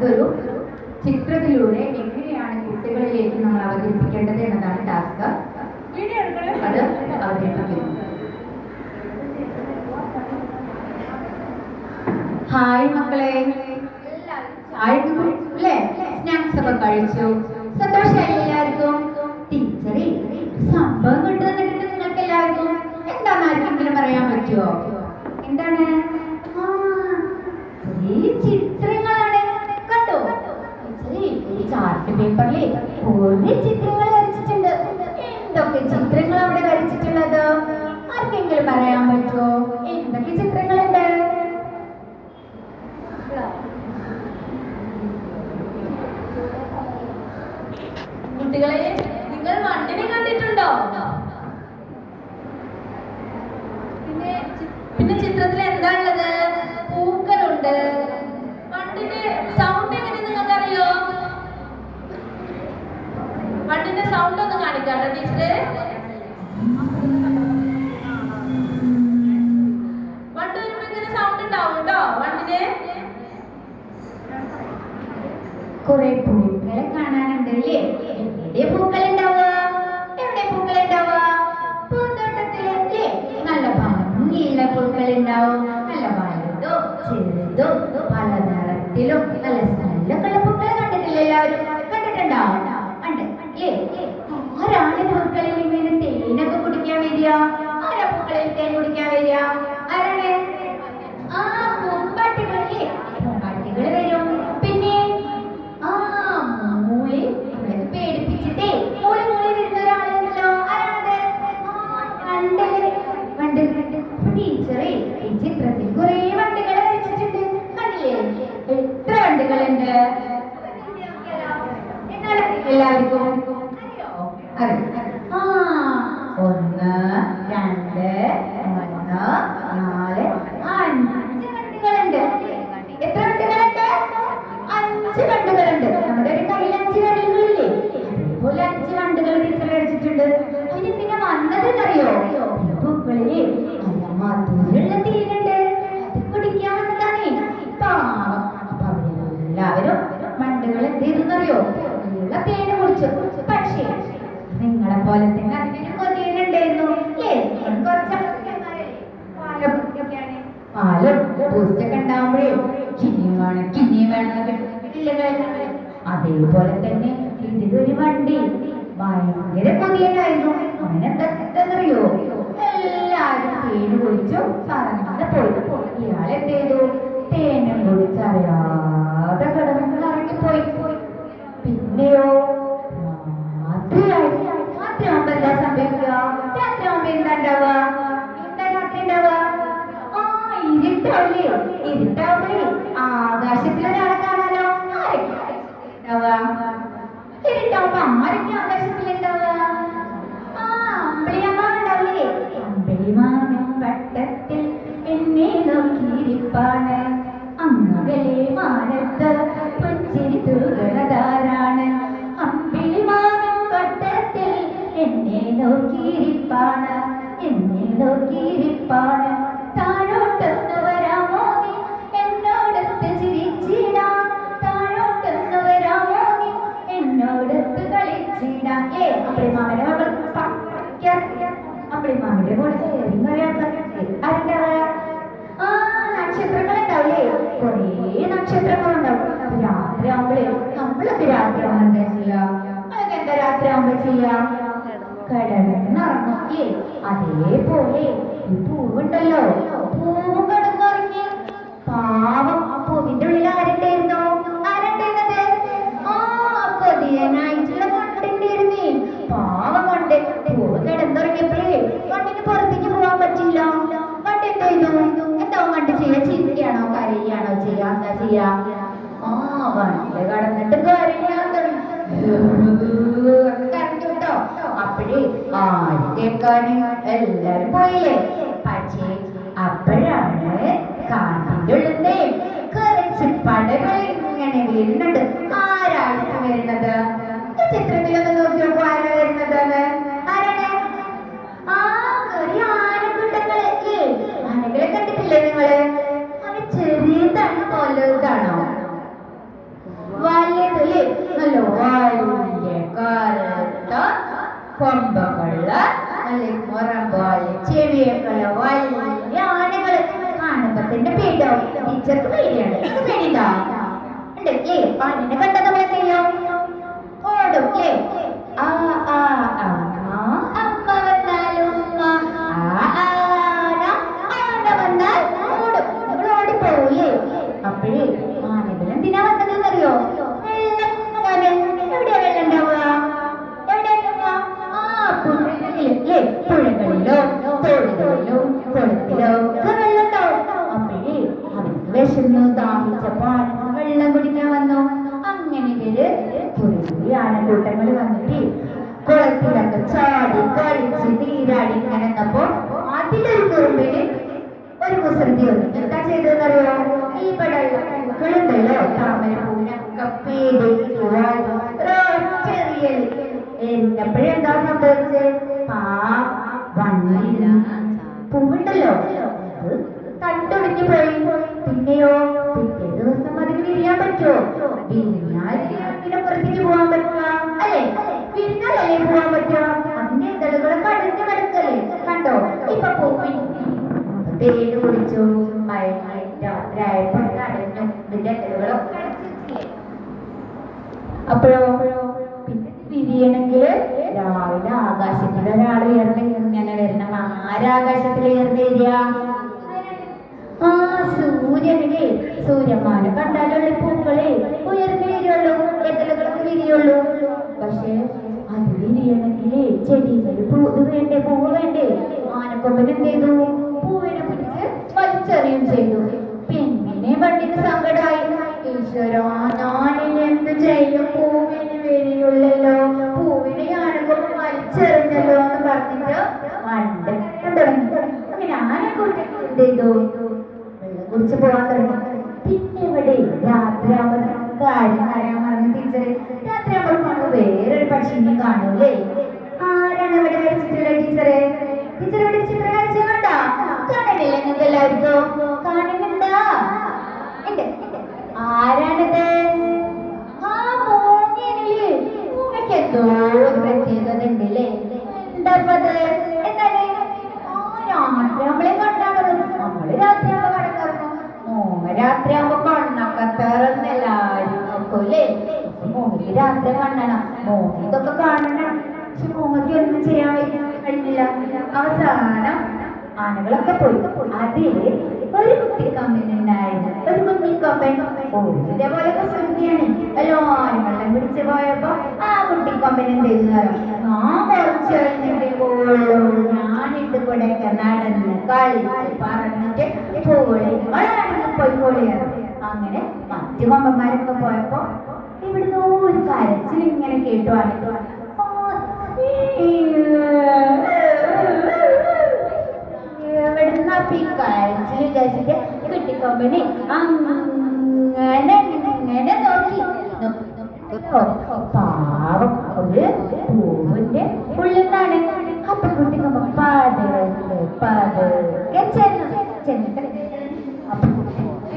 അതൊരു ചിത്രത്തിലൂടെ എങ്ങനെയാണ് കുട്ടികളിലേക്ക് നമ്മൾ അവതരിപ്പിക്കേണ്ടത് എന്നതാണ് ടാസ്ക്. അത് അവതരിപ്പിക്കുന്നു. ഹായ് മക്കളെ, അല്ലേ? സ്നാക്സ് ഒക്കെ കഴിച്ചു, സന്തോഷമായി എല്ലാവർക്കും? ടീച്ചറെ സംഭവം കൊണ്ടുവന്നിട്ടുണ്ട് നിങ്ങൾക്ക് എല്ലാവർക്കും. എന്താണ് ആർക്കെങ്കിലും പറയാൻ പറ്റുമോ? എന്താണ്? ഈ ചിത്രങ്ങളാണ്. കണ്ടോ ടീച്ചറെ? ഈ ചാർട്ട് പേപ്പറിൽ കുറെ ചിത്രങ്ങൾ വരച്ചിട്ടുണ്ട്. എന്തൊക്കെ ചിത്രങ്ങൾ അവിടെ വരച്ചിട്ടുള്ളത് ആർക്കെങ്കിലും പറയാൻ പറ്റുമോ? എന്തൊക്കെ ചിത്രങ്ങളുണ്ട്? കുട്ടികളെ, നിങ്ങൾ വണ്ടിനെ കണ്ടിട്ടുണ്ടോ? പിന്നെ ചിത്രത്തിൽ എന്താണുള്ളത്? പൂക്കളുണ്ട്. വണ്ടിന്റെ സൗണ്ട് എങ്ങനെ നിങ്ങൾക്ക് അറിയോ? വണ്ടിന്റെ സൗണ്ട് ഒന്ന് കാണിക്കാട്ടോ ടീച്ചറെ. വണ്ടി വരുമ്പോ ഇങ്ങനെ സൗണ്ട് ഉണ്ടാവും കേട്ടോ വണ്ടിന്. കുറെ പൂക്കളെ കാണാനുണ്ട് അല്ലേ? എവിടെ പൂക്കൾ ഉണ്ടാവുക? എവിടെ പൂക്കൾ ഉണ്ടാവുക? പൂന്തോട്ടത്തിലല്ലേ? നല്ല ഭംഗിയുള്ള പൂക്കൾ ഉണ്ടാവും. നല്ല വലുതും ചെറുതും പല നിറത്തിലും നല്ല സ്ഥലമൊക്കെയുള്ള പൂക്കളെ കണ്ടിട്ടില്ലേ? എല്ലാവരും കണ്ടിട്ടുണ്ടോ? ഉണ്ട് അല്ലേ? ആരാണ് പൂക്കളിൽ ഇങ്ങനെ തേനൊക്കെ കുടിക്കാൻ വരിക? ആരാ പൂക്കളിൽ തേൻ കുടിക്കാൻ വരിക? ആരാണ്? ആ പൂമ്പാട്ടികളല്ലേ? പൂമ്പാട്ടികൾ വരും. പിന്നെ മൂളി നമ്മളെ പേടിപ്പിച്ചിട്ടേ മൂളി മൂളി വരുന്ന ഒരാളുണ്ടല്ലോ. ആരാണത്? വണ്ട്. ടീച്ചറെ ഈ ചിത്രത്തിൽ കുറെ വണ്ടുകൾ വരച്ചിട്ടുണ്ട്. കണ്ടില്ലേ? എത്ര വണ്ടുകളുണ്ട് എല്ലാവർക്കും? ആ 1 2 3 4 5 വണ്ടുകളുണ്ട്. എത്ര വണ്ടുകളുണ്ട്? 5 വണ്ടുകളുണ്ട്. നമ്മുടെ ഒരു കയ്യിൽ 5 വണ്ടുകളില്ലേ? അതുപോലെ 5 വണ്ടുകൾ ടീച്ചർ വരച്ചിട്ടുണ്ട്. അതിനെന്തിനാ വന്നതെന്നറിയോ? പൂക്കളില് നല്ല മധുരമുള്ള തേനുണ്ട്. അത് കുടിക്കാൻ വന്നതാണേ. പാവം. അപ്പൊ അവരെല്ലാവരും വണ്ടുകൾ എന്ത് ചെയ്തെന്നറിയോ? ഉള്ള തേന് കുടിച്ചു. പക്ഷേ നിങ്ങളെ പോലെ തന്നെ അതിനൊരു കൊതിയനുണ്ടായിരുന്നു അല്ലേ? പാലും ബൂസ്റ്റൊക്കെ ഉണ്ടാവുമ്പോഴേ കിനിയും വേണം. അതേപോലെ തന്നെ ഇതിലൊരു വണ്ടി ഭയങ്കര കൊതിയനായിരുന്നു. അവനെന്താറിയോ? എല്ലാരും തേന് കുടിച്ചു പറഞ്ഞാൽ പോയി. ഇയാളെന്ത് ചെയ്തു? തേനും കുടിച്ചറിയാതെ കിടന്നു ഇറങ്ങിപ്പോയി. പിന്നെയോ രാത്രിയാവുമ്പോ എന്താ സംഭവിക്കുക? രാത്രിയാവുമ്പോ എന്താ ഉണ്ടാവുക? എന്താ രാത്രി ഉണ്ടാവുക? ഇരുട്ടാവില്ലേ? ഇരുട്ടാവുമ്പോഴേ ആകാശത്തിലൊരാളെ കാണാലോ. ഇരുട്ടാവുമ്പോ ആരൊക്കെ ആകാശത്തിലുണ്ടാവുക? അമ്പിളിയമ്മാവൻ ഉണ്ടാവില്ലേ? അമ്പിളിമാനം വട്ടത്തിൽ എന്നെ നോക്കിയിരിപ്പാണ്. അങ്ങകലെ മാനത്ത് പുഞ്ചിരി തൂകണതാരാണ്? അമ്പിളിമാനം വട്ടത്തിൽ എന്നെ നോക്കിയിരിപ്പാണ്. താഴോട്ടൊന്ന് വരാമോ നീ എന്നോടത്ത് ചിരിച്ചിടാം. താഴോട്ടൊന്ന് വരാമോ നീ എന്നോടത്ത് കളിച്ചിടാം. അമ്പിളിമാമന്റെ മകൾ അമ്പിളിമാമന്റെ കൂടെ നക്ഷത്രങ്ങൾ ഉണ്ടാവില്ലേ? കുറേ നക്ഷത്രങ്ങൾ ഉണ്ടാവും. രാത്രിയാവുമ്പോഴേ നമ്മളൊക്കെ രാത്രിയാവുമ്പോ എന്താ ചെയ്യാ? നമ്മളൊക്കെ എന്താ രാത്രിയാവുമ്പോ ചെയ്യാം? കിടന്നിറങ്ങും അല്ലേ? അതേപോലെ ഈ പൂവുണ്ടല്ലോ, പൂവും കിടന്നിറങ്ങി. പാവം. ആ പൂവിന്റെ ഉള്ളിൽ ആരുണ്ടായിരുന്നു? കൊതിയനായിട്ടുള്ള വണ്ടുണ്ടായിരുന്നേ. പാവം വണ്ട്. പൂവ് കിടന്നിറങ്ങിയപ്പോഴേ വണ്ടിന് പുറത്തേക്ക് പോവാൻ പറ്റില്ല. വണ്ട് എന്ത് ചെയ്തു? എന്താ വണ്ട് ചെയ്യാ? ചിരിക്കുകയാണോ കരയാണോ ചെയ്യാ? എന്താ ചെയ്യാ? വണ്ട് കടന്നിട്ട് കരയാൻ തുടങ്ങി. കരഞ്ഞുട്ടോ. അപ്പോഴേ ആര് കേൾക്കാന്? എല്ലാരും പോയില്ലേ? പക്ഷേ അപ്പോഴാണ് കാട്ടിന്റെ ഉള്ളിൽ കുറച്ച് പടകൾ ഇങ്ങനെ വരുന്നുണ്ട്. ആരാണ് വരുന്നത്? ചിത്രത്തിലൊന്ന് നോക്കി നോക്കൂ. ആരാ വരുന്നത്? ആരാണ്? ആനക്കൂട്ടങ്ങള്. ആനകളെ കണ്ടിട്ടില്ലേ നിങ്ങള്? അത് ചെറിയതാണോ വലുതാണോ? ടീച്ചർക്ക് പേടിയാണ്. എനിക്ക് പേടിയുണ്ടോ? ഉണ്ട് അല്ലേ? ആണിനെ കണ്ട നമ്മൾ എന്ത് ചെയ്യും? ഓടും അല്ലേ? ആ ആ ആ അമ്മ വന്നാലും ആന വന്നാൽ ഓടും. നമ്മൾ ഓടിപ്പോവില്ലേ? അപ്പോഴേ ആനകൾ എന്തിനാ വന്നതെന്നറിയോ? വെള്ളം എവിടെയാ വെള്ളം ഉണ്ടാവുക? എവിടെയാ ഉണ്ടാവുക? ആ പുഴകളിലല്ലേ? പുഴകളിലോ തോടുകളിലോ കുളത്തിലോ ഒക്കെ വെള്ളം ഉണ്ടാവും. അപ്പോഴേ അവർക്ക് വിശന്നു ദാഹിച്ചപ്പോ വെള്ളം കുടിക്കാൻ വന്നു. അങ്ങനെ കുറെ ആനക്കൂട്ടങ്ങൾ വന്നിട്ട് കുളത്തിലൊക്കെ ചാടി കളിച്ച് നീരാടി ഇങ്ങനെ നിന്നപ്പോ അതിലൊരു കുറുമ്പിന് ഒരു കുസൃതി വന്നു. എന്താ ചെയ്തതെന്നറിയോ? ഈ പടമുണ്ടല്ലോ താമരപ്പൂവിനൊക്കെ ചെറിയല് എരിഞ്ഞപ്പോഴെന്താ സംഭവിച്ചത്? വണ്ണില്ല പൂവുണ്ടല്ലോ അത് തട്ടൊടിഞ്ഞു പോയി. പിന്നെയോ പിറ്റേ ദിവസം അതിന് വിരിയാൻ പറ്റുമോ? വിരിഞ്ഞാൽ ഇതിനെ പുറത്തേക്ക് പോകാൻ പറ്റുക അല്ലേ? വിരിഞ്ഞാലല്ലേ പോകാൻ പറ്റുക? അതിന്റെ ഇതളുകൾ കടഞ്ഞു കിടക്കല്ലേ? കണ്ടോ ഇപ്പൊ പൂവിൻ തേന് കുടിച്ചു രാത്രിയായപ്പോ കടഞ്ഞു ഇതിന്റെ ഇതളുകളൊക്കെ. അപ്പോഴോ പിന്നെ വിരിയണമെങ്കിൽ രാവിലെ ആകാശത്തിൽ ഒരാൾ ഉയർന്ന് ഇങ്ങനെ വരണം. ആരാകാശത്തിൽ ഉയർന്ന് വരിക? ആ സൂര്യനിലെ സൂര്യന്മാരെ കണ്ടാലുള്ള പൂക്കളെ ഉയർന്നു വരികയുള്ളൂ, എതളുകളൊക്കെ വിരിയുള്ളൂ. പക്ഷെ അത് വിരിയണമെങ്കിലേ ചെടികളിൽ പൂവ് വേണ്ടേ? പൂവ് വേണ്ടേ? ആനക്കൊമ്പൻ എന്ത് ചെയ്തു? പൂവിനെ പിടിച്ച് വലിച്ചെറിയും ചെയ്തു. പിന്നെ വണ്ടിന് സങ്കടമായി. ഈശ്വരാ, ഞാനിന് എന്ത് ചെയ്യും? പൂവിന് വിരിയുള്ളല്ലോ, പൂവിനെ ആനക്കൊമ്പൻ വലിച്ചെറിഞ്ഞല്ലോ എന്ന് പറഞ്ഞിട്ട് വണ്ടി തുടങ്ങി. അങ്ങനെ ആനക്കൂട്ടം എന്ത് ചെയ്തു? കുറിച്ച് പോകാൻ തുടങ്ങി. പിന്നെ ഇവിടെ രാത്രിയാകുമ്പോൾ കാര്യം അറിയാൻ ടീച്ചറെ, രാത്രിയാകുമ്പോൾ നമ്മൾ വേറൊരു പക്ഷിനെ കാണൂലേ? ആരാണ് ഇവിടെ വരച്ചിട്ടുള്ള ടീച്ചറെ? ടീച്ചർ ഇവിടെ ചിത്രം വരച്ചു കണ്ടാ? കാണണില്ല നിങ്ങൾക്ക് എല്ലാവർക്കും? കാണുന്നുണ്ടാ? ഉണ്ട്. ആരാണിത്? ആ മൂങ്ങയാണല്ലേ? മൂങ്ങയ്ക്ക് എന്തോ ഒരു പ്രത്യേകത ഉണ്ടല്ലേ? എന്താ അത്? എന്താണ്? രാത്രി നമ്മളെ കണ്ടാണത്. നമ്മള് രാത്രിയാകുമ്പോ കടന്നിറങ്ങും. രാത്രിയാകുമ്പോ കണ്ണൊക്കെ തുറന്ന് എല്ലാരും നോക്കൂല്ലേ? മോഹിക്ക് രാത്രി കാണണം. മോഹി ഇതൊക്കെ കാണണം. പക്ഷെ മോഹിക്ക് ഒന്നും ചെയ്യാൻ കഴിഞ്ഞില്ല. അവസാനം ആനകളൊക്കെ പോയി. അതില് ഒരു കുട്ടിക്കൊമ്പൻ ഉണ്ടായിരുന്നു. ഒരു കുട്ടിക്കൊമ്പൻ ഇതേപോലെ കുസൃതിയാണ്. എല്ലാരും വെള്ളം പിടിച്ചു പോയപ്പോ ആ കുട്ടിക്കൊമ്പൻ എന്ത് ചെയ്തു? ഞാൻ കുറച്ച് കഴിഞ്ഞിട്ട് പോവുള്ളൂ, ഞാനിട്ട് കൂടെയൊക്കെ നടന്ന് കളിച്ച് പറഞ്ഞിട്ട് പോളി പോയിക്കോളിയാണ്. അങ്ങനെ മറ്റു കൊമ്പന്മാരൊക്കെ പോയപ്പോ ഇവിടുന്ന് ഒരു കരച്ചിൽ ഇങ്ങനെ കേട്ടു. എവിടുന്നപ്പ ഈ കരച്ചിൽ വിചാരിച്ചിട്ട് കുട്ടിക്കൊമ്പന് അങ്ങനെ ഇങ്ങനെ നോക്കി. പാവം ഒരു പൂവിന്റെ ഉള്ളിന്നാണ്. അപ്പൊ കുട്ടിക്കൊമ്പൻ പതുക്കെ ചെന്നിട്ട്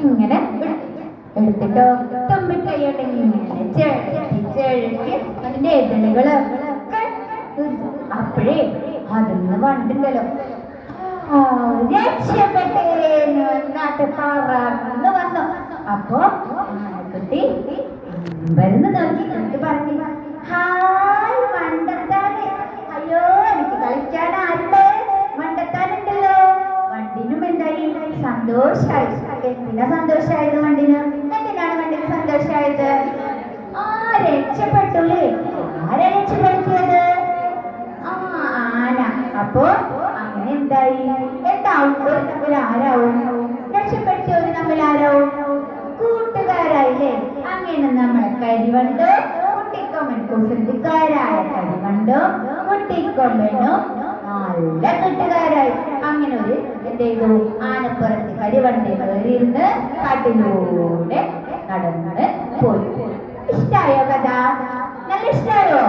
ഇങ്ങനെ എടുത്തിട്ടോ തുമ്പിക്കൈയോടെ ഇങ്ങനെ ചെഴുക്കി അതിന്റെ എതിലുകളൊക്കെ. അപ്പോഴേ അതിന്ന് കണ്ടിണ്ടല്ലോ രക്ഷപ്പെട്ടേന്ന് വന്നാട്ട് പറന്ന് വന്നു. അപ്പൊ കുട്ടി വരുന്ന് നോക്കി കുട്ടി പറഞ്ഞു, ഹായ് മണ്ടത്താന്, അയ്യോ എനിക്ക് കളിക്കാൻ ആരുടെ മണ്ടത്താനുണ്ടല്ലോ. വണ്ടിനും എന്തായി? സന്തോഷായി. എന്തിനാ സന്തോഷായത് വണ്ടിന്? എന്തിനാണ് വണ്ടിന് സന്തോഷായത്? ആ രക്ഷപ്പെട്ടൂലേ? ആരാ രക്ഷപ്പെടുത്തിയത്? ആ ആന. അപ്പൊ അങ്ങനെ എന്തായി? എന്താവും? ഒരു തമ്മിൽ ആരാവും? രക്ഷപ്പെടുത്തിയവര് തമ്മിൽ ആരാവും? കൂട്ടുകാരായില്ലേ? അങ്ങനെ നമ്മളെ കരിവണ്ട് കുട്ടിക്കൊമ്പൻ കുസൃതിക്കാരായ കരിവണ്ടും കുട്ടിക്കൊമ്പനും നല്ല കൂട്ടുകാരായി. അങ്ങനെ ഒരു എന്ത് ചെയ്തു? ആനപ്പുറത്ത് കരിവണ്ടി കയറിയിരുന്ന് കാട്ടിലൂടെ നടന്ന് പോയി. ഇഷ്ടായോ കഥ? നല്ല ഇഷ്ടായോ?